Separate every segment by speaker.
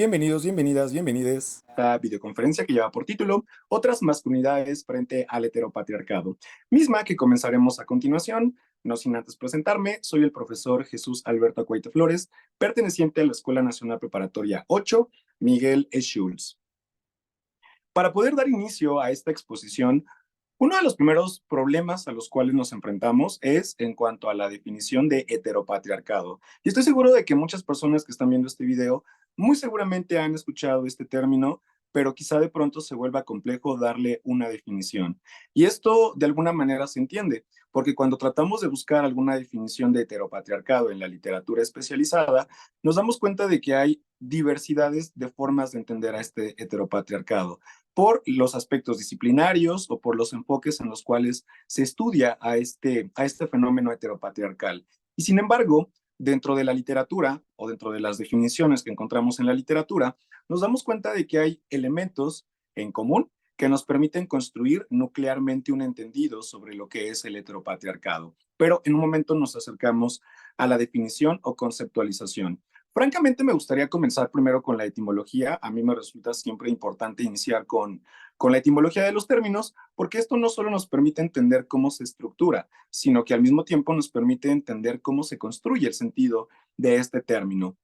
Speaker 1: Bienvenidos, bienvenidas, bienvenides a videoconferencia que lleva por título Otras masculinidades frente al heteropatriarcado, misma que comenzaremos a continuación. No sin antes presentarme, soy el profesor Jesús Alberto Acuaite Flores, perteneciente a la Escuela Nacional Preparatoria 8, Miguel E. Schulz. Para poder dar inicio a esta exposición, uno de los primeros problemas a los cuales nos enfrentamos es en cuanto a la definición de heteropatriarcado. Y estoy seguro de que muchas personas que están viendo este video muy seguramente han escuchado este término, pero quizá de pronto se vuelva complejo darle una definición. Y esto de alguna manera se entiende, porque cuando tratamos de buscar alguna definición de heteropatriarcado en la literatura especializada, nos damos cuenta de que hay diversidades de formas de entender a este heteropatriarcado por los aspectos disciplinarios o por los enfoques en los cuales se estudia a este fenómeno heteropatriarcal. Y sin embargo, dentro de la literatura o dentro de las definiciones que encontramos en la literatura, nos damos cuenta de que hay elementos en común que nos permiten construir nuclearmente un entendido sobre lo que es el heteropatriarcado. Pero en un momento nos acercamos a la definición o conceptualización. Francamente, me gustaría comenzar primero con la etimología. A mí me resulta siempre importante iniciar con la etimología de los términos, porque esto no solo nos permite entender cómo se estructura, sino que al mismo tiempo nos permite entender cómo se construye el sentido de este término.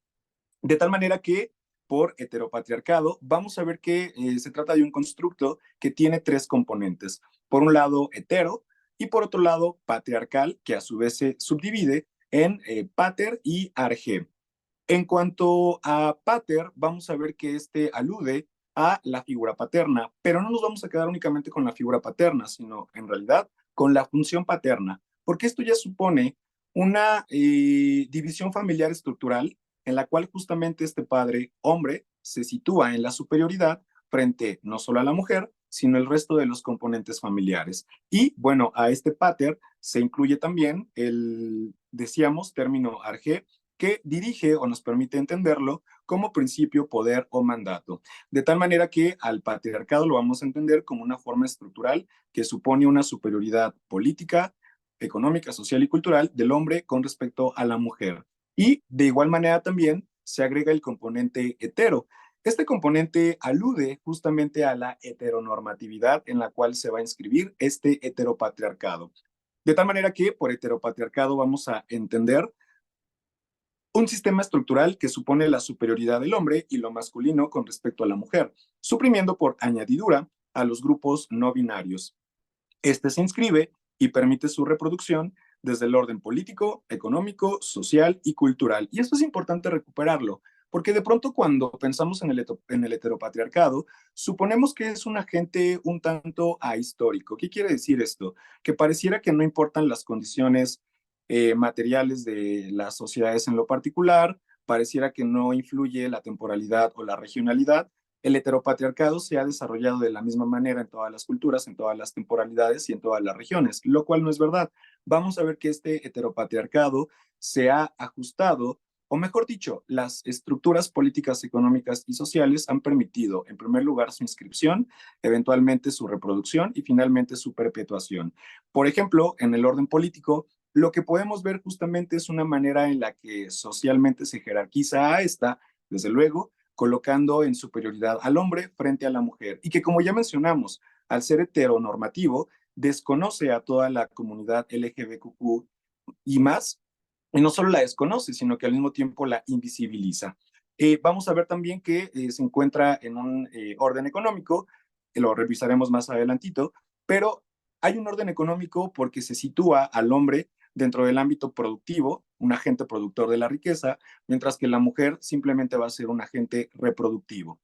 Speaker 1: De tal manera que por heteropatriarcado vamos a ver que se trata de un constructo que tiene tres componentes. Por un lado, hetero, y por otro lado, patriarcal, que a su vez se subdivide en pater y arge. En cuanto a pater, vamos a ver que este alude a la figura paterna, pero no nos vamos a quedar únicamente con la figura paterna, sino en realidad con la función paterna, porque esto ya supone una división familiar estructural en la cual justamente este padre hombre se sitúa en la superioridad frente no solo a la mujer, sino el resto de los componentes familiares. Y bueno, a este pater se incluye también el, decíamos, término arge, que dirige o nos permite entenderlo como principio, poder o mandato. De tal manera que al patriarcado lo vamos a entender como una forma estructural que supone una superioridad política, económica, social y cultural del hombre con respecto a la mujer. Y de igual manera también se agrega el componente hetero. Este componente alude justamente a la heteronormatividad en la cual se va a inscribir este heteropatriarcado. De tal manera que por heteropatriarcado vamos a entender un sistema estructural que supone la superioridad del hombre y lo masculino con respecto a la mujer, suprimiendo por añadidura a los grupos no binarios. Este se inscribe y permite su reproducción desde el orden político, económico, social y cultural. Y esto es importante recuperarlo, porque de pronto cuando pensamos en el heteropatriarcado, suponemos que es un agente un tanto ahistórico. ¿Qué quiere decir esto? Que pareciera que no importan las condiciones materiales de las sociedades en lo particular, pareciera que no influye la temporalidad o la regionalidad. El heteropatriarcado se ha desarrollado de la misma manera en todas las culturas, en todas las temporalidades y en todas las regiones, lo cual no es verdad. Vamos a ver que este heteropatriarcado se ha ajustado, o mejor dicho, las estructuras políticas, económicas y sociales han permitido, en primer lugar, su inscripción, eventualmente su reproducción y finalmente su perpetuación. Por ejemplo, en el orden político, lo que podemos ver justamente es una manera en la que socialmente se jerarquiza a esta, desde luego, colocando en superioridad al hombre frente a la mujer y que, como ya mencionamos, al ser heteronormativo, desconoce a toda la comunidad LGBTQ y más, y no solo la desconoce, sino que al mismo tiempo la invisibiliza. Vamos a ver también que se encuentra en un orden económico, lo revisaremos más adelantito, pero hay un orden económico porque se sitúa al hombre dentro del ámbito productivo, un agente productor de la riqueza, mientras que la mujer simplemente va a ser un agente reproductivo.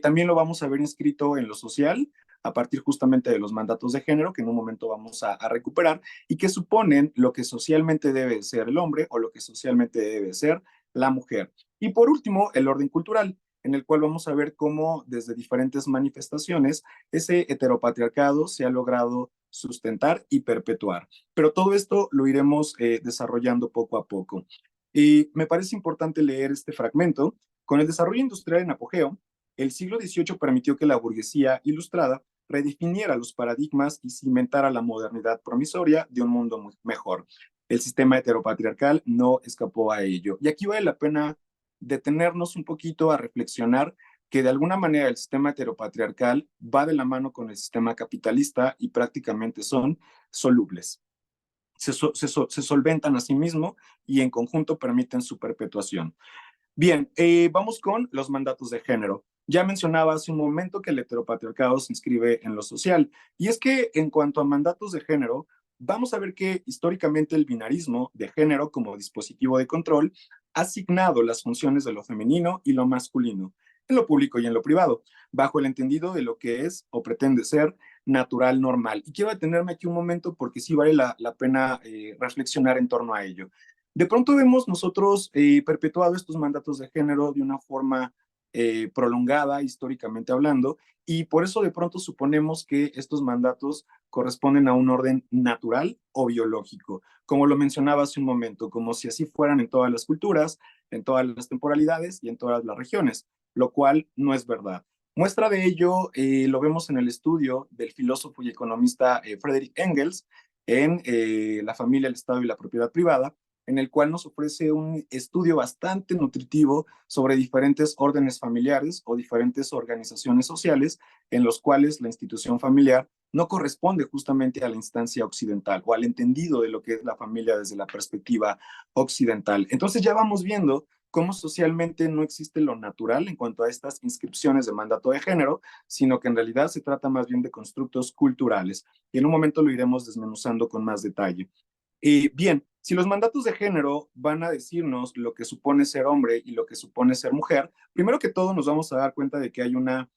Speaker 1: También lo vamos a ver inscrito en lo social, a partir justamente de los mandatos de género, que en un momento vamos a recuperar, y que suponen lo que socialmente debe ser el hombre o lo que socialmente debe ser la mujer. Y por último, el orden cultural, en el cual vamos a ver cómo desde diferentes manifestaciones ese heteropatriarcado se ha logrado sustentar y perpetuar. Pero todo esto lo iremos desarrollando poco a poco. Y me parece importante leer este fragmento. Con el desarrollo industrial en apogeo, el siglo XVIII permitió que la burguesía ilustrada redefiniera los paradigmas y cimentara la modernidad promisoria de un mundo mejor. El sistema heteropatriarcal no escapó a ello. Y aquí vale la pena detenernos un poquito a reflexionar que de alguna manera el sistema heteropatriarcal va de la mano con el sistema capitalista y prácticamente son solubles. Se solventan a sí mismos y en conjunto permiten su perpetuación. Bien, vamos con los mandatos de género. Ya mencionaba hace un momento que el heteropatriarcado se inscribe en lo social. Y es que en cuanto a mandatos de género, vamos a ver que históricamente el binarismo de género como dispositivo de control ha asignado las funciones de lo femenino y lo masculino, en lo público y en lo privado, bajo el entendido de lo que es o pretende ser natural, normal. Y quiero detenerme aquí un momento porque sí vale la pena reflexionar en torno a ello. De pronto vemos nosotros perpetuado estos mandatos de género de una forma prolongada, históricamente hablando, y por eso de pronto suponemos que estos mandatos corresponden a un orden natural o biológico, como lo mencionaba hace un momento, como si así fueran en todas las culturas, en todas las temporalidades y en todas las regiones, lo cual no es verdad. Muestra de ello lo vemos en el estudio del filósofo y economista Friedrich Engels en La familia, el Estado y la propiedad privada, en el cual nos ofrece un estudio bastante nutritivo sobre diferentes órdenes familiares o diferentes organizaciones sociales en los cuales la institución familiar no corresponde justamente a la instancia occidental o al entendido de lo que es la familia desde la perspectiva occidental. Entonces ya vamos viendo cómo socialmente no existe lo natural en cuanto a estas inscripciones de mandato de género, sino que en realidad se trata más bien de constructos culturales. Y en un momento lo iremos desmenuzando con más detalle. Bien, si los mandatos de género van a decirnos lo que supone ser hombre y lo que supone ser mujer, primero que todo nos vamos a dar cuenta de que hay una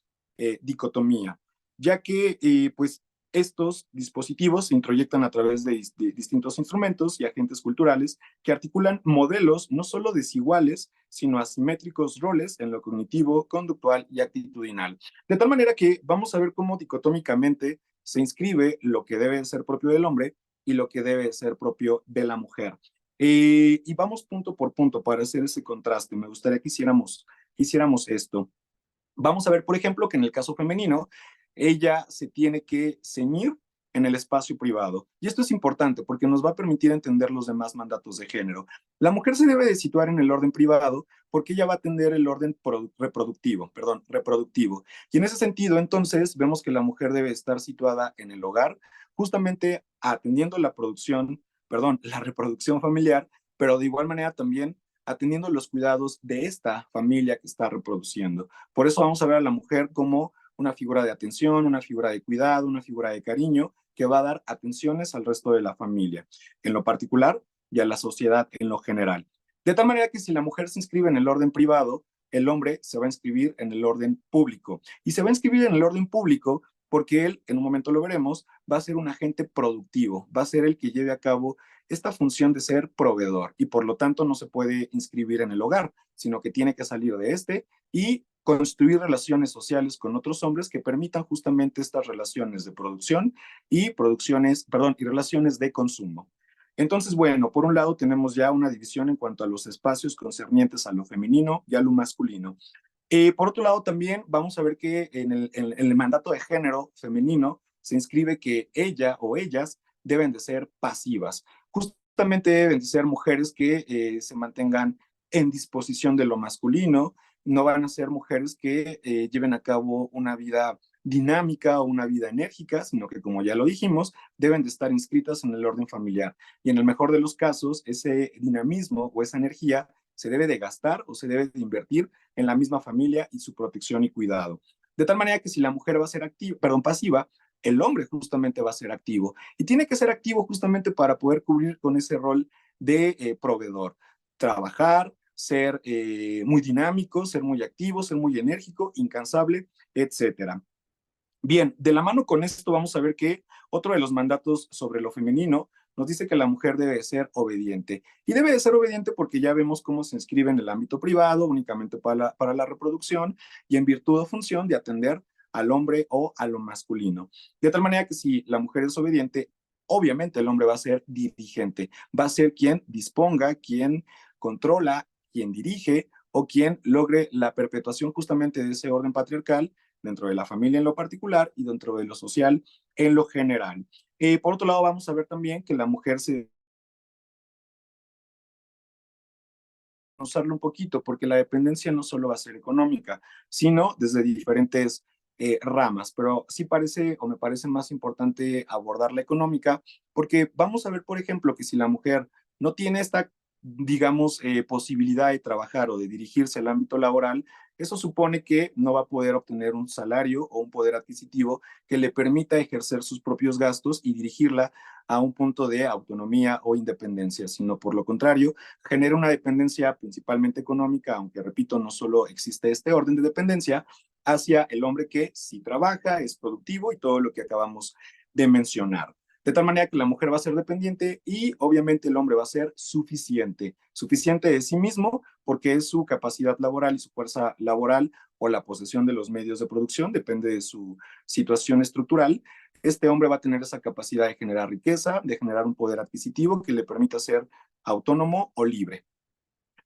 Speaker 1: dicotomía, ya que pues estos dispositivos se introyectan a través de distintos instrumentos y agentes culturales que articulan modelos no solo desiguales, sino asimétricos roles en lo cognitivo, conductual y actitudinal. De tal manera que vamos a ver cómo dicotómicamente se inscribe lo que debe ser propio del hombre y lo que debe ser propio de la mujer. Y vamos punto por punto para hacer ese contraste. Me gustaría que hiciéramos esto. Vamos a ver, por ejemplo, que en el caso femenino, ella se tiene que ceñir en el espacio privado. Y esto es importante porque nos va a permitir entender los demás mandatos de género. La mujer se debe de situar en el orden privado porque ella va a atender el orden reproductivo. Y en ese sentido, entonces, vemos que la mujer debe estar situada en el hogar, justamente atendiendo la reproducción familiar, pero de igual manera también atendiendo los cuidados de esta familia que está reproduciendo. Por eso vamos a ver a la mujer como una figura de atención, una figura de cuidado, una figura de cariño que va a dar atenciones al resto de la familia, en lo particular y a la sociedad en lo general. De tal manera que si la mujer se inscribe en el orden privado, el hombre se va a inscribir en el orden público. Y se va a inscribir en el orden público porque él, en un momento lo veremos, va a ser un agente productivo, va a ser el que lleve a cabo esta función de ser proveedor y por lo tanto no se puede inscribir en el hogar, sino que tiene que salir de este y construir relaciones sociales con otros hombres que permitan justamente estas relaciones de producción y y relaciones de consumo. Entonces, bueno, por un lado tenemos ya una división en cuanto a los espacios concernientes a lo femenino y a lo masculino. Por otro lado, también vamos a ver que en el mandato de género femenino se inscribe que ella o ellas deben de ser pasivas. Justamente deben de ser mujeres que se mantengan en disposición de lo masculino, no van a ser mujeres que lleven a cabo una vida dinámica o una vida enérgica, sino que, como ya lo dijimos, deben de estar inscritas en el orden familiar. Y en el mejor de los casos, ese dinamismo o esa energía se debe de gastar o se debe de invertir en la misma familia y su protección y cuidado. De tal manera que si la mujer va a ser pasiva, el hombre justamente va a ser activo. Y tiene que ser activo justamente para poder cubrir con ese rol de proveedor. Trabajar, ser muy dinámico, ser muy activo, ser muy enérgico, incansable, etcétera. Bien, de la mano con esto vamos a ver que otro de los mandatos sobre lo femenino nos dice que la mujer debe ser obediente. Y debe de ser obediente porque ya vemos cómo se inscribe en el ámbito privado, únicamente para la reproducción y en virtud o función de atender al hombre o a lo masculino. De tal manera que si la mujer es obediente, obviamente el hombre va a ser dirigente, va a ser quien disponga, quien controla, quien dirige o quien logre la perpetuación justamente de ese orden patriarcal dentro de la familia en lo particular y dentro de lo social en lo general. Por otro lado, vamos a ver también que la mujer se desmenuzarlo un poquito, porque la dependencia no solo va a ser económica, sino desde diferentes ramas, pero sí parece o me parece más importante abordar la económica, porque vamos a ver, por ejemplo, que si la mujer no tiene esta, digamos, posibilidad de trabajar o de dirigirse al ámbito laboral, eso supone que no va a poder obtener un salario o un poder adquisitivo que le permita ejercer sus propios gastos y dirigirla a un punto de autonomía o independencia, sino por lo contrario, genera una dependencia principalmente económica, aunque repito, no solo existe este orden de dependencia, hacia el hombre que sí trabaja, es productivo y todo lo que acabamos de mencionar. De tal manera que la mujer va a ser dependiente y obviamente el hombre va a ser suficiente, suficiente de sí mismo porque es su capacidad laboral y su fuerza laboral o la posesión de los medios de producción, depende de su situación estructural. Este hombre va a tener esa capacidad de generar riqueza, de generar un poder adquisitivo que le permita ser autónomo o libre.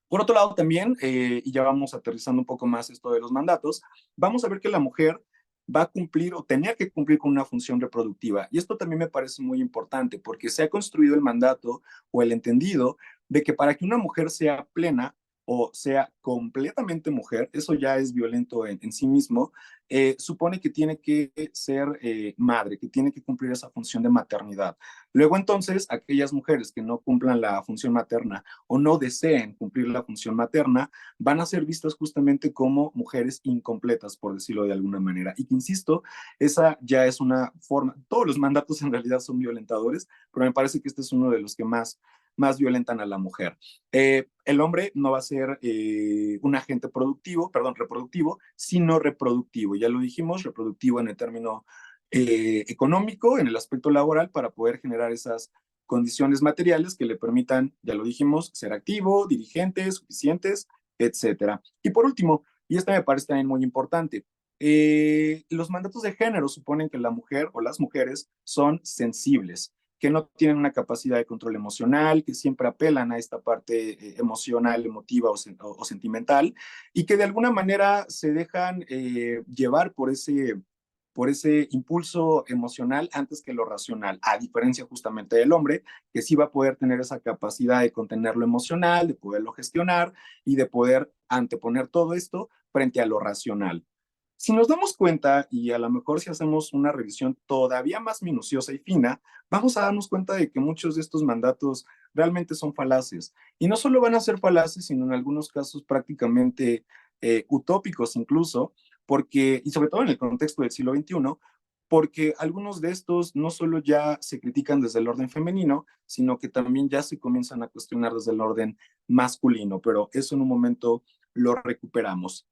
Speaker 1: Por otro lado, también, y ya vamos aterrizando un poco más esto de los mandatos, vamos a ver que la mujer va a cumplir o tenía que cumplir con una función reproductiva. Y esto también me parece muy importante porque se ha construido el mandato o el entendido de que para que una mujer sea plena o sea completamente mujer, eso ya es violento en sí mismo, supone que tiene que ser madre, que tiene que cumplir esa función de maternidad. Luego entonces, aquellas mujeres que no cumplan la función materna o no deseen cumplir la función materna, van a ser vistas justamente como mujeres incompletas, por decirlo de alguna manera. Y que, insisto, esa ya es una forma, todos los mandatos en realidad son violentadores, pero me parece que este es uno de los que más violentan a la mujer. El hombre no va a ser un agente productivo, perdón, reproductivo, sino reproductivo. Ya lo dijimos, reproductivo en el término económico, en el aspecto laboral, para poder generar esas condiciones materiales que le permitan, ya lo dijimos, ser activo, dirigentes, suficientes, etcétera. Y por último, y esta me parece también muy importante, los mandatos de género suponen que la mujer o las mujeres son sensibles, que no tienen una capacidad de control emocional, que siempre apelan a esta parte emocional, emotiva o sentimental, y que de alguna manera se dejan llevar por ese impulso emocional antes que lo racional, a diferencia justamente del hombre, que sí va a poder tener esa capacidad de contener lo emocional, de poderlo gestionar y de poder anteponer todo esto frente a lo racional. Si nos damos cuenta, y a lo mejor si hacemos una revisión todavía más minuciosa y fina, vamos a darnos cuenta de que muchos de estos mandatos realmente son falaces. Y no solo van a ser falaces, sino en algunos casos prácticamente utópicos incluso, porque, y sobre todo en el contexto del siglo XXI, porque algunos de estos no solo ya se critican desde el orden femenino, sino que también ya se comienzan a cuestionar desde el orden masculino, pero eso en un momento lo recuperamos.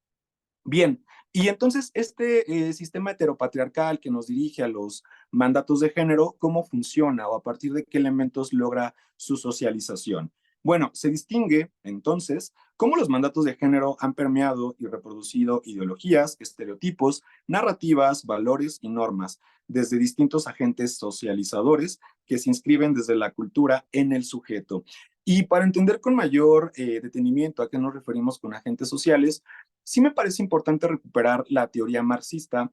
Speaker 1: Bien, y entonces este sistema heteropatriarcal que nos dirige a los mandatos de género, ¿cómo funciona o a partir de qué elementos logra su socialización? Bueno, se distingue entonces cómo los mandatos de género han permeado y reproducido ideologías, estereotipos, narrativas, valores y normas desde distintos agentes socializadores que se inscriben desde la cultura en el sujeto. Y para entender con mayor detenimiento a qué nos referimos con agentes sociales, sí me parece importante recuperar la teoría marxista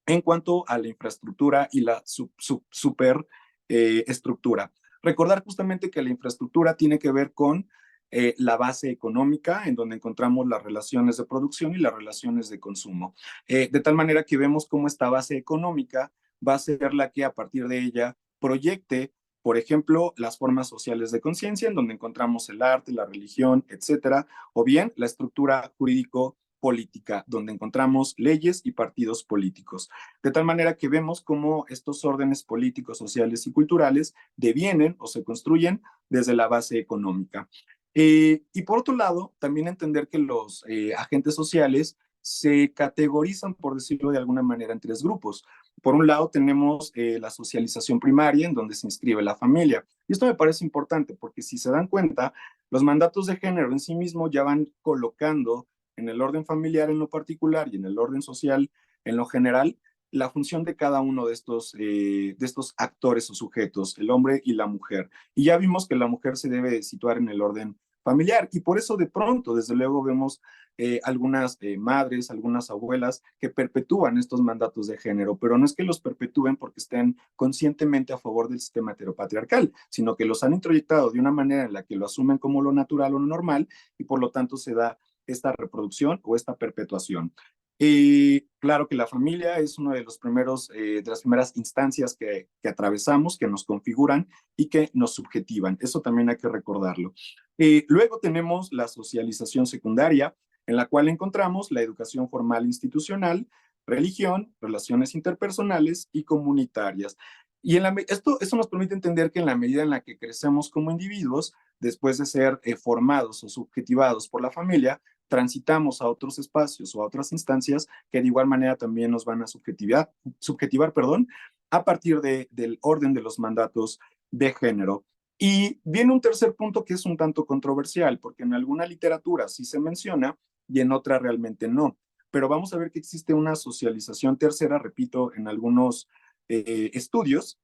Speaker 1: en cuanto a la infraestructura y la superestructura. Recordar justamente que la infraestructura tiene que ver con la base económica, en donde encontramos las relaciones de producción y las relaciones de consumo. De tal manera que vemos cómo esta base económica va a ser la que a partir de ella proyecte, por ejemplo, las formas sociales de conciencia, en donde encontramos el arte, la religión, etcétera, o bien la estructura jurídico política, donde encontramos leyes y partidos políticos. De tal manera que vemos cómo estos órdenes políticos, sociales y culturales devienen o se construyen desde la base económica. Y por otro lado, también entender que los agentes sociales se categorizan, por decirlo de alguna manera, en tres grupos. Por un lado tenemos la socialización primaria, en donde se inscribe la familia. Y esto me parece importante porque si se dan cuenta, los mandatos de género en sí mismos ya van colocando en el orden familiar en lo particular y en el orden social en lo general, la función de cada uno de estos actores o sujetos, el hombre y la mujer. Y ya vimos que la mujer se debe situar en el orden familiar. Y por eso de pronto, desde luego, vemos algunas madres, algunas abuelas que perpetúan estos mandatos de género, pero no es que los perpetúen porque estén conscientemente a favor del sistema heteropatriarcal, sino que los han introyectado de una manera en la que lo asumen como lo natural o lo normal y por lo tanto se da esta reproducción o esta perpetuación. Y claro que la familia es uno de los primeros, de las primeras instancias que atravesamos, que nos configuran y que nos subjetivan. Eso también hay que recordarlo. Luego tenemos la socialización secundaria, en la cual encontramos la educación formal institucional, religión, relaciones interpersonales y comunitarias. Y esto nos permite entender que en la medida en la que crecemos como individuos, después de ser formados o subjetivados por la familia, transitamos a otros espacios o a otras instancias que de igual manera también nos van a subjetivar, perdón, a partir del orden de los mandatos de género. Y viene un tercer punto que es un tanto controversial, porque en alguna literatura sí se menciona y en otra realmente no. Pero vamos a ver que existe una socialización tercera, repito, en algunos estudios,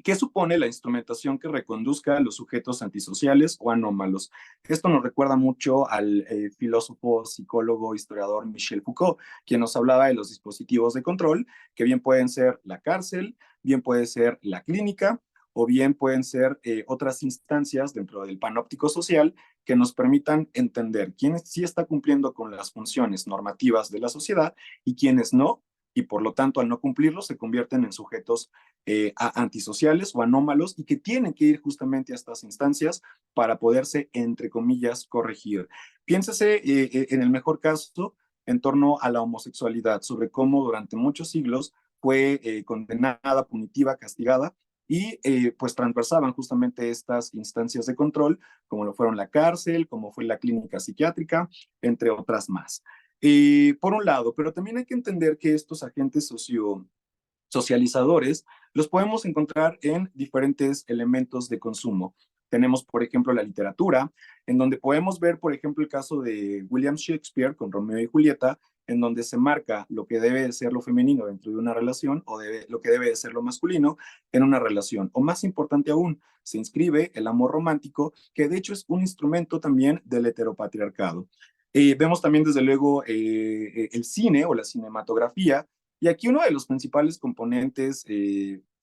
Speaker 1: que supone la instrumentación que reconduzca a los sujetos antisociales o anómalos. Esto nos recuerda mucho al filósofo, psicólogo, historiador Michel Foucault, quien nos hablaba de los dispositivos de control, que bien pueden ser la cárcel, bien puede ser la clínica, o bien pueden ser otras instancias dentro del panóptico social que nos permitan entender quién sí está cumpliendo con las funciones normativas de la sociedad y quiénes no, y por lo tanto al no cumplirlo se convierten en sujetos antisociales o anómalos y que tienen que ir justamente a estas instancias para poderse, entre comillas, corregir. Piénsese en el mejor caso en torno a la homosexualidad, sobre cómo durante muchos siglos fue condenada, punitiva, castigada, y pues transversaban justamente estas instancias de control, como lo fueron la cárcel, como fue la clínica psiquiátrica, entre otras más. Por un lado, pero también hay que entender que estos agentes socializadores los podemos encontrar en diferentes elementos de consumo. Tenemos, por ejemplo, la literatura, en donde podemos ver, por ejemplo, el caso de William Shakespeare con Romeo y Julieta, en donde se marca lo que debe de ser lo femenino dentro de una relación o lo que debe de ser lo masculino en una relación. O más importante aún, se inscribe el amor romántico, que de hecho es un instrumento también del heteropatriarcado. Vemos también, desde luego, el cine o la cinematografía, y aquí uno de los principales componentes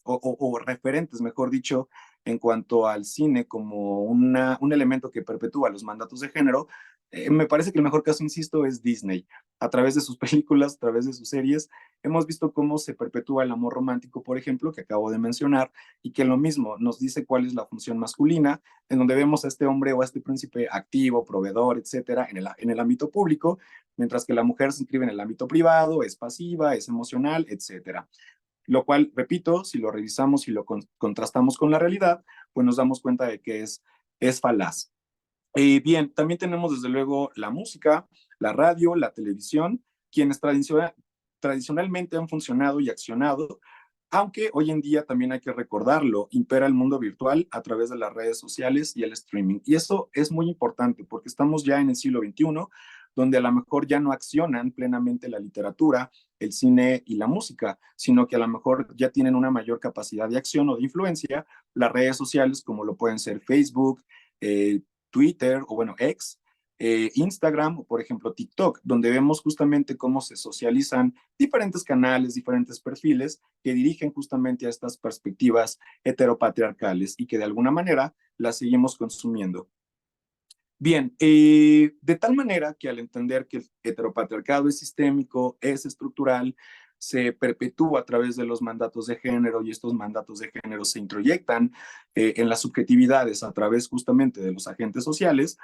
Speaker 1: o referentes, mejor dicho, en cuanto al cine como un elemento que perpetúa los mandatos de género, me parece que el mejor caso, insisto, es Disney. A través de sus películas, a través de sus series, hemos visto cómo se perpetúa el amor romántico, por ejemplo, que acabo de mencionar, y que lo mismo nos dice cuál es la función masculina, en donde vemos a este hombre o a este príncipe activo, proveedor, etcétera, en el ámbito público, mientras que la mujer se inscribe en el ámbito privado, es pasiva, es emocional, etcétera. Lo cual, repito, si lo revisamos y lo contrastamos con la realidad, pues nos damos cuenta de que es falaz. Bien, también tenemos desde luego la música, la radio, la televisión, quienes tradicionalmente han funcionado y accionado, aunque hoy en día también hay que recordarlo, impera el mundo virtual a través de las redes sociales y el streaming. Y eso es muy importante porque estamos ya en el siglo XXI, donde a lo mejor ya no accionan plenamente la literatura, el cine y la música, sino que a lo mejor ya tienen una mayor capacidad de acción o de influencia las redes sociales como lo pueden ser Facebook, eh, Twitter o bueno, X, Instagram o por ejemplo TikTok, donde vemos justamente cómo se socializan diferentes canales, diferentes perfiles que dirigen justamente a estas perspectivas heteropatriarcales y que de alguna manera las seguimos consumiendo. Bien, de tal manera que al entender que el heteropatriarcado es sistémico, es estructural, se perpetúa a través de los mandatos de género y estos mandatos de género se introyectan en las subjetividades a través justamente de los agentes sociales,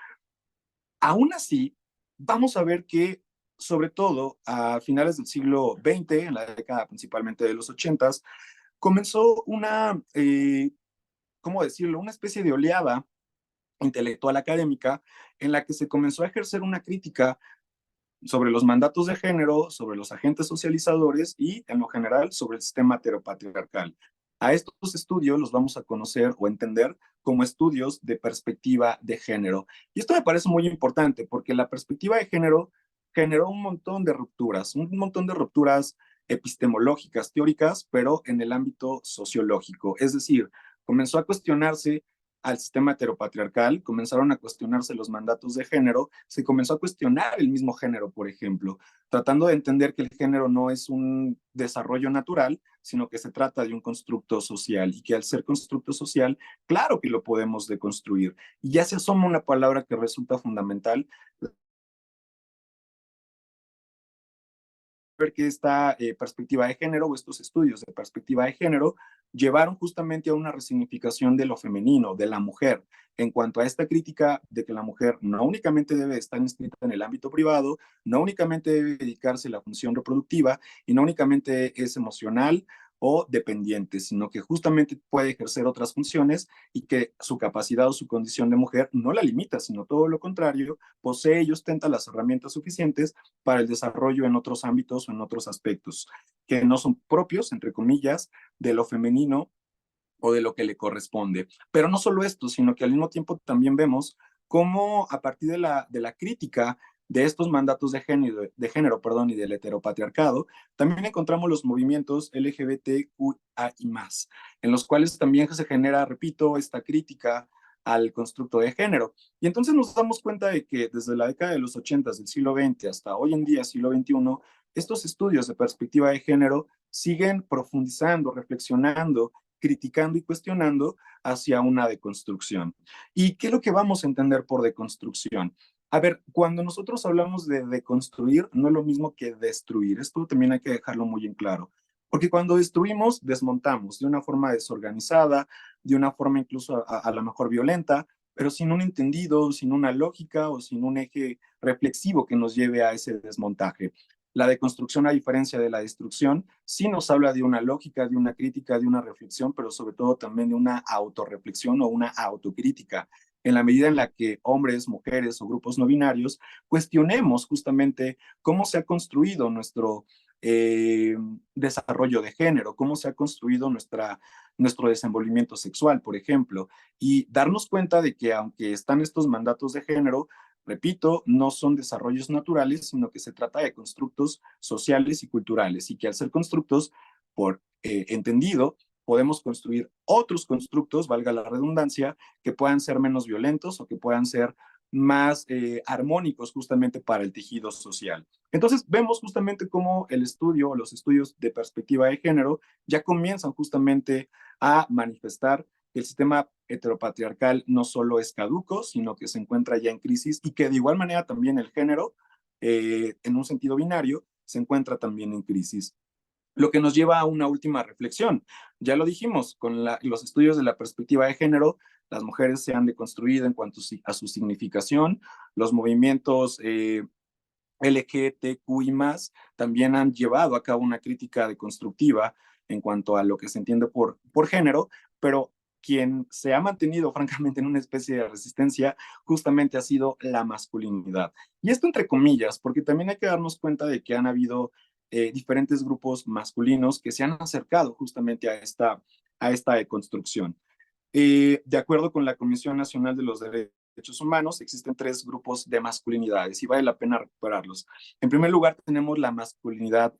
Speaker 1: aún así vamos a ver que sobre todo a finales del siglo XX, en la década principalmente de los 80s, comenzó ¿cómo decirlo?, una especie de oleada intelectual académica en la que se comenzó a ejercer una crítica sobre los mandatos de género, sobre los agentes socializadores y, en lo general, sobre el sistema heteropatriarcal. A estos estudios los vamos a conocer o entender como estudios de perspectiva de género. Y esto me parece muy importante porque la perspectiva de género generó un montón de rupturas epistemológicas, teóricas, pero en el ámbito sociológico. Es decir, comenzó a cuestionarse al sistema heteropatriarcal, comenzaron a cuestionarse los mandatos de género, se comenzó a cuestionar el mismo género, por ejemplo, tratando de entender que el género no es un desarrollo natural, sino que se trata de un constructo social y que al ser constructo social, claro que lo podemos deconstruir. Y ya se asoma una palabra que resulta fundamental, ver que esta perspectiva de género o estos estudios de perspectiva de género llevaron justamente a una resignificación de lo femenino, de la mujer, en cuanto a esta crítica de que la mujer no únicamente debe estar inscrita en el ámbito privado, no únicamente debe dedicarse a la función reproductiva y no únicamente es emocional o dependiente, sino que justamente puede ejercer otras funciones y que su capacidad o su condición de mujer no la limita, sino todo lo contrario, posee y ostenta las herramientas suficientes para el desarrollo en otros ámbitos o en otros aspectos que no son propios, entre comillas, de lo femenino o de lo que le corresponde. Pero no solo esto, sino que al mismo tiempo también vemos cómo a partir de la crítica de estos mandatos de género y del heteropatriarcado, también encontramos los movimientos LGBTQI+, en los cuales también se genera, repito, esta crítica al constructo de género. Y entonces nos damos cuenta de que desde la década de los 80 del siglo XX hasta hoy en día, siglo XXI, estos estudios de perspectiva de género siguen profundizando, reflexionando, criticando y cuestionando hacia una deconstrucción. ¿Y qué es lo que vamos a entender por deconstrucción? A ver, cuando nosotros hablamos de deconstruir, no es lo mismo que destruir. Esto también hay que dejarlo muy en claro. Porque cuando destruimos, desmontamos de una forma desorganizada, de una forma incluso a lo mejor violenta, pero sin un entendido, sin una lógica o sin un eje reflexivo que nos lleve a ese desmontaje. La deconstrucción, a diferencia de la destrucción, sí nos habla de una lógica, de una crítica, de una reflexión, pero sobre todo también de una autorreflexión o una autocrítica, en la medida en la que hombres, mujeres o grupos no binarios cuestionemos justamente cómo se ha construido nuestro eh, desarrollo de género, cómo se ha construido nuestro desenvolvimiento sexual, por ejemplo, y darnos cuenta de que aunque están estos mandatos de género, repito, no son desarrollos naturales, sino que se trata de constructos sociales y culturales, y que al ser constructos, por entendido, podemos construir otros constructos, valga la redundancia, que puedan ser menos violentos o que puedan ser más armónicos justamente para el tejido social. Entonces, vemos justamente cómo el estudio o los estudios de perspectiva de género ya comienzan justamente a manifestar que el sistema heteropatriarcal no solo es caduco, sino que se encuentra ya en crisis y que de igual manera también el género, en un sentido binario, se encuentra también en crisis. Lo que nos lleva a una última reflexión. Ya lo dijimos, con los estudios de la perspectiva de género, las mujeres se han deconstruido en cuanto a su significación, los movimientos LGTQI+, también han llevado a cabo una crítica deconstructiva en cuanto a lo que se entiende por género, pero quien se ha mantenido francamente en una especie de resistencia justamente ha sido la masculinidad. Y esto entre comillas, porque también hay que darnos cuenta de que han habido diferentes grupos masculinos que se han acercado justamente a esta deconstrucción. De acuerdo con la Comisión Nacional de los Derechos Humanos, existen tres grupos de masculinidades y vale la pena recuperarlos. En primer lugar, tenemos la masculinidad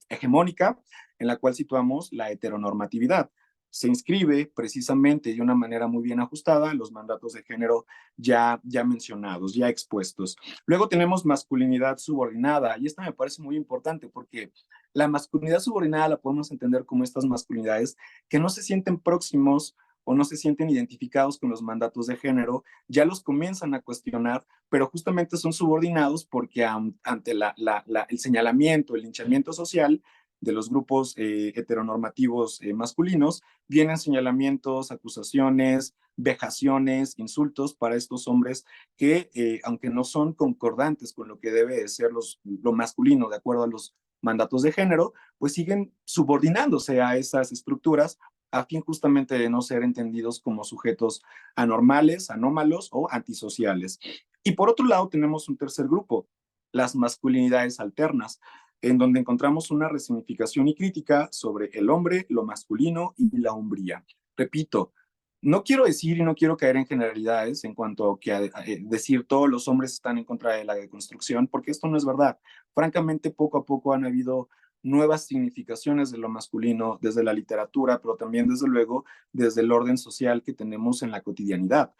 Speaker 1: hegemónica, en la cual situamos la heteronormatividad. Se inscribe precisamente de una manera muy bien ajustada los mandatos de género ya mencionados, ya expuestos. Luego tenemos masculinidad subordinada, y esta me parece muy importante porque la masculinidad subordinada la podemos entender como estas masculinidades que no se sienten próximos o no se sienten identificados con los mandatos de género, ya los comienzan a cuestionar, pero justamente son subordinados porque ante el señalamiento, el linchamiento social de los grupos heteronormativos masculinos, vienen señalamientos, acusaciones, vejaciones, insultos para estos hombres que, aunque no son concordantes con lo que debe de ser lo masculino de acuerdo a los mandatos de género, pues siguen subordinándose a esas estructuras a fin justamente de no ser entendidos como sujetos anormales, anómalos o antisociales. Y por otro lado tenemos un tercer grupo, las masculinidades alternas, en donde encontramos una resignificación y crítica sobre el hombre, lo masculino y la hombría. Repito, no quiero decir y no quiero caer en generalidades en cuanto a que decir todos los hombres están en contra de la deconstrucción, porque esto no es verdad. Francamente, poco a poco han habido nuevas significaciones de lo masculino desde la literatura, pero también desde luego desde el orden social que tenemos en la cotidianidad.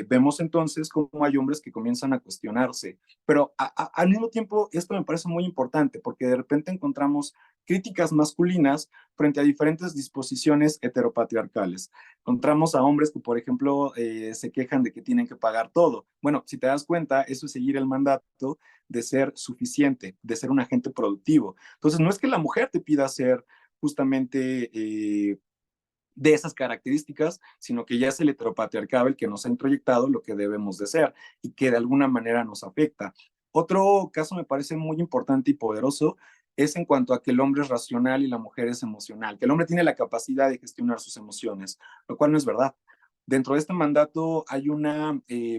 Speaker 1: Vemos entonces cómo hay hombres que comienzan a cuestionarse, pero al mismo tiempo esto me parece muy importante porque de repente encontramos críticas masculinas frente a diferentes disposiciones heteropatriarcales. Encontramos a hombres que, por ejemplo, se quejan de que tienen que pagar todo. Bueno, si te das cuenta, eso es seguir el mandato de ser suficiente, de ser un agente productivo. Entonces, no es que la mujer te pida ser justamente de esas características, sino que ya es el heteropatriarcado el que nos ha introyectado lo que debemos de ser y que de alguna manera nos afecta. Otro caso me parece muy importante y poderoso es en cuanto a que el hombre es racional y la mujer es emocional, que el hombre tiene la capacidad de gestionar sus emociones, lo cual no es verdad. Dentro de este mandato hay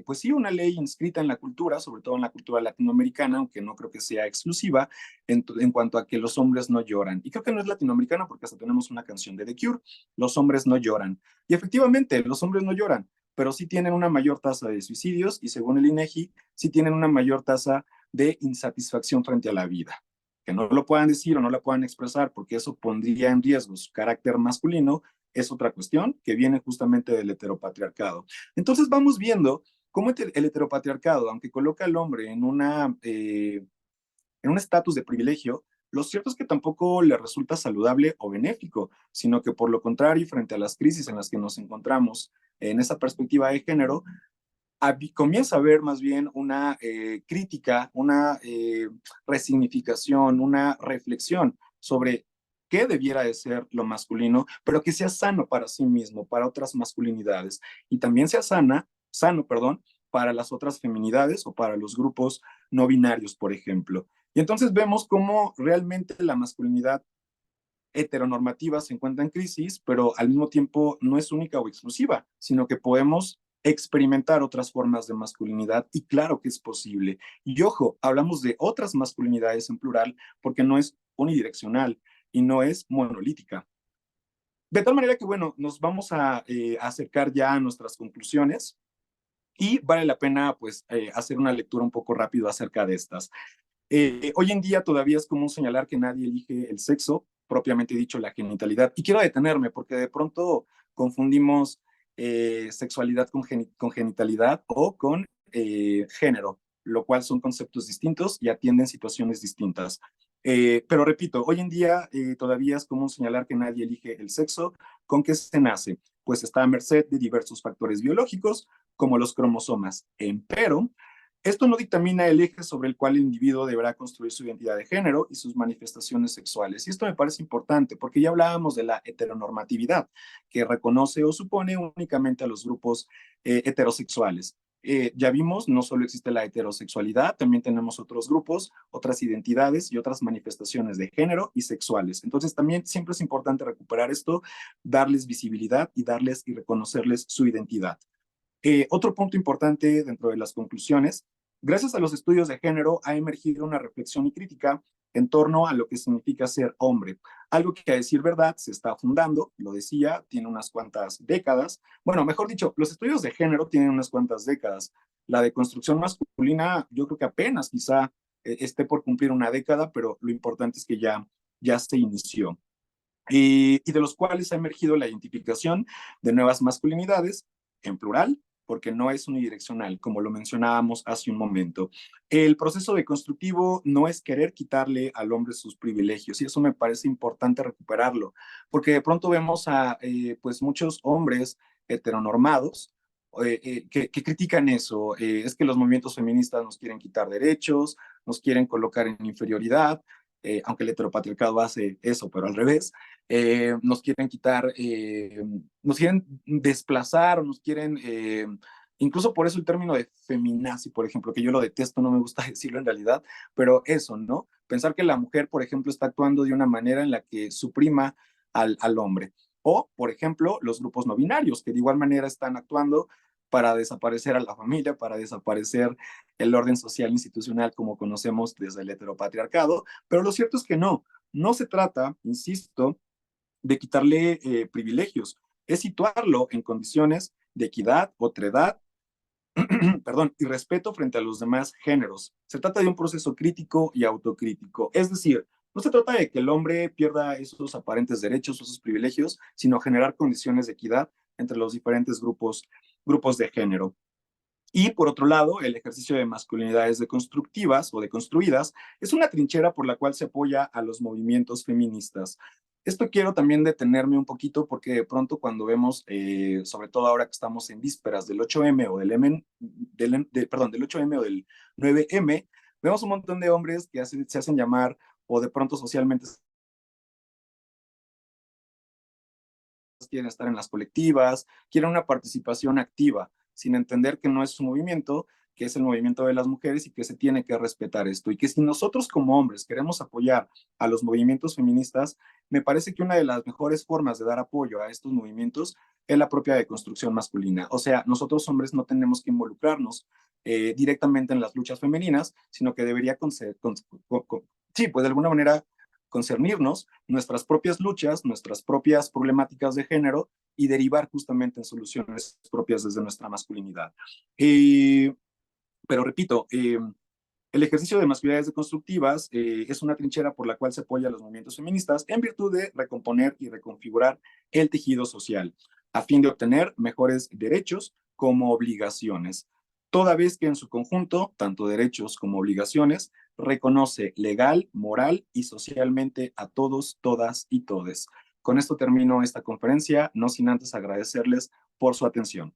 Speaker 1: pues sí, una ley inscrita en la cultura, sobre todo en la cultura latinoamericana, aunque no creo que sea exclusiva, en cuanto a que los hombres no lloran. Y creo que no es latinoamericana porque hasta tenemos una canción de The Cure, los hombres no lloran. Y efectivamente, los hombres no lloran, pero sí tienen una mayor tasa de suicidios y según el INEGI, sí tienen una mayor tasa de insatisfacción frente a la vida. Que no lo puedan decir o no la puedan expresar porque eso pondría en riesgo su carácter masculino, es otra cuestión que viene justamente del heteropatriarcado. Entonces vamos viendo cómo el heteropatriarcado, aunque coloca al hombre en un estatus de privilegio, lo cierto es que tampoco le resulta saludable o benéfico, sino que por lo contrario, frente a las crisis en las que nos encontramos en esa perspectiva de género, comienza a haber más bien una crítica, una resignificación, una reflexión sobre qué debiera de ser lo masculino, pero que sea sano para sí mismo, para otras masculinidades, y también sea sano, perdón, para las otras feminidades o para los grupos no binarios, por ejemplo. Y entonces vemos cómo realmente la masculinidad heteronormativa se encuentra en crisis, pero al mismo tiempo no es única o exclusiva, sino que podemos experimentar otras formas de masculinidad y claro que es posible. Y ojo, hablamos de otras masculinidades en plural porque no es unidireccional y no es monolítica. De tal manera que, bueno, nos vamos a acercar ya a nuestras conclusiones y vale la pena, pues, hacer una lectura un poco rápido acerca de estas. Hoy en día todavía es común señalar que nadie elige el sexo, propiamente dicho, la genitalidad. Y quiero detenerme porque de pronto confundimos sexualidad con genitalidad o con género, lo cual son conceptos distintos y atienden situaciones distintas. Pero repito, hoy en día todavía es común señalar que nadie elige el sexo con que se nace, pues está a merced de diversos factores biológicos, como los cromosomas. Empero, esto no dictamina el eje sobre el cual el individuo deberá construir su identidad de género y sus manifestaciones sexuales. Y esto me parece importante porque ya hablábamos de la heteronormatividad, que reconoce o supone únicamente a los grupos heterosexuales. Ya vimos, no solo existe la heterosexualidad, también tenemos otros grupos, otras identidades y otras manifestaciones de género y sexuales. Entonces también siempre es importante recuperar esto, darles visibilidad y darles y reconocerles su identidad. Otro punto importante dentro de las conclusiones, gracias a los estudios de género ha emergido una reflexión y crítica en torno a lo que significa ser hombre. Algo que a decir verdad se está fundando, lo decía, tiene unas cuantas décadas. Bueno, mejor dicho, los estudios de género tienen unas cuantas décadas. La de construcción masculina, yo creo que apenas quizá esté por cumplir una década, pero lo importante es que ya se inició. Y de los cuales ha emergido la identificación de nuevas masculinidades, en plural, porque no es unidireccional, como lo mencionábamos hace un momento. El proceso de constructivo no es querer quitarle al hombre sus privilegios, y eso me parece importante recuperarlo, porque de pronto vemos a pues muchos hombres heteronormados que critican eso. Es que los movimientos feministas nos quieren quitar derechos, nos quieren colocar en inferioridad, aunque el heteropatriarcado hace eso, pero al revés. Nos quieren quitar, nos quieren desplazar, nos quieren, incluso por eso el término de feminazi, por ejemplo, que yo lo detesto, no me gusta decirlo en realidad, pero eso, ¿no? Pensar que la mujer, por ejemplo, está actuando de una manera en la que suprima al hombre. O, por ejemplo, los grupos no binarios, que de igual manera están actuando para desaparecer a la familia, para desaparecer el orden social institucional como conocemos desde el heteropatriarcado, pero lo cierto es que no se trata, insisto, de quitarle privilegios, es situarlo en condiciones de equidad, otredad, perdón, y respeto frente a los demás géneros. Se trata de un proceso crítico y autocrítico, es decir, No se trata de que el hombre pierda esos aparentes derechos o esos privilegios, sino generar condiciones de equidad entre los diferentes grupos de género. Y por otro lado, el ejercicio de masculinidades deconstructivas o deconstruidas es una trinchera por la cual se apoya a los movimientos feministas. Esto quiero también detenerme un poquito porque de pronto cuando vemos, sobre todo ahora que estamos en vísperas del 8M o del 8M o del 9M, vemos un montón de hombres que se hacen llamar o de pronto socialmente quieren estar en las colectivas, quieren una participación activa, sin entender que no es su movimiento, que es el movimiento de las mujeres y que se tiene que respetar esto. Y que si nosotros como hombres queremos apoyar a los movimientos feministas, me parece que una de las mejores formas de dar apoyo a estos movimientos es la propia deconstrucción masculina. O sea, nosotros hombres no tenemos que involucrarnos directamente en las luchas femeninas, sino que debería, sí, pues de alguna manera concernirnos nuestras propias luchas, nuestras propias problemáticas de género y derivar justamente en soluciones propias desde nuestra masculinidad. Pero repito, el ejercicio de masculinidades deconstructivas es una trinchera por la cual se apoya a los movimientos feministas en virtud de recomponer y reconfigurar el tejido social, a fin de obtener mejores derechos como obligaciones, toda vez que en su conjunto, tanto derechos como obligaciones, reconoce legal, moral y socialmente a todos, todas y todes. Con esto termino esta conferencia, no sin antes agradecerles por su atención.